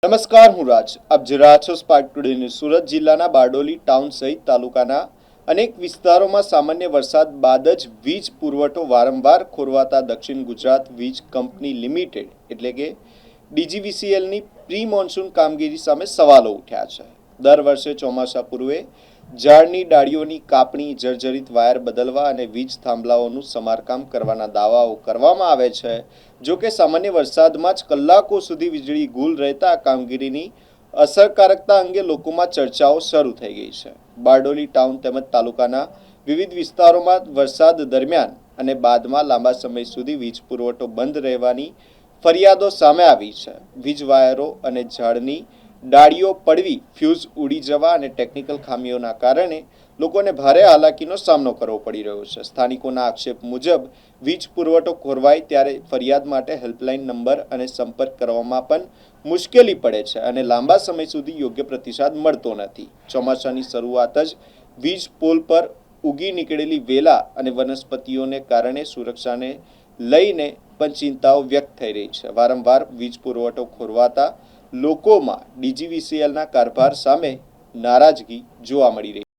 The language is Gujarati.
નમસ્કાર, હું રાજ. આપ જોઈ રહ્યા છો સ્પાર્ક ટુડે ન્યૂઝ. સુરત જિલ્લાના બારડોલી ટાઉન સહિત તાલુકાના અનેક વિસ્તારોમાં સામાન્ય વરસાદ બાદ જ વીજ પુરવઠો વારંવાર ખોરવાતા દક્ષિણ ગુજરાત વીજ કંપની લિમિટેડ એટલે કે ડીજીવીસીએલની પ્રી મોન્સૂન કામગીરી સામે સવાલો ઉઠ્યા છે. દર વર્ષે ચોમાસા પૂર્વે ઝાડની ડાળીઓની કાપણી, જર્જરિત વાયર બદલવા અને વીજ થાંભલાઓનું સમારકામ કરવાના દાવાઓ કરવામાં આવે છે. જો કે સામાન્ય વરસાદમાં જ કલાકો સુધી વીજળી ગુલ રહેતા કામગીરીની અસરકારકતા અંગે લોકોમાં ચર્ચાઓ શરૂ થઈ ગઈ છે. બારડોલી ટાઉન તેમજ તાલુકાના વિવિધ વિસ્તારોમાં વરસાદ દરમિયાન અને બાદમાં લાંબા સમય સુધી વીજ પુરવઠો બંધ રહેવાની ફરિયાદો સામે આવી છે. વીજ વાયરો અને ઝાડની ડાળીઓ પડવી, ફ્યુઝ ઉડી જવા અને ટેકનિકલ ખામીઓના કારણે લોકોને ભારે હાલાકીનો સામનો કરવો પડી રહ્યો છે. સ્થાનિકોના આક્ષેપ મુજબ વીજ પુરવઠો ખોરવાય ત્યારે ફરિયાદ માટે હેલ્પલાઇન નંબર અને સંપર્ક કરવામાં પણ મુશ્કેલી પડે છે અને લાંબા સમય સુધી યોગ્ય પ્રતિસાદ મળતો નથી. ચોમાસાની શરૂઆત જ વીજ પોલ પર ઉગી નીકળેલી વેલા અને વનસ્પતિઓને કારણે સુરક્ષાને લઈને પણ ચિંતાઓ વ્યક્ત થઈ રહી છે. વારંવાર વીજ પુરવઠો ખોરવાતા લોકોમાં ડીજીવીસીએલના કારભાર સામે નારાજગી જોવા મળી રહી છે.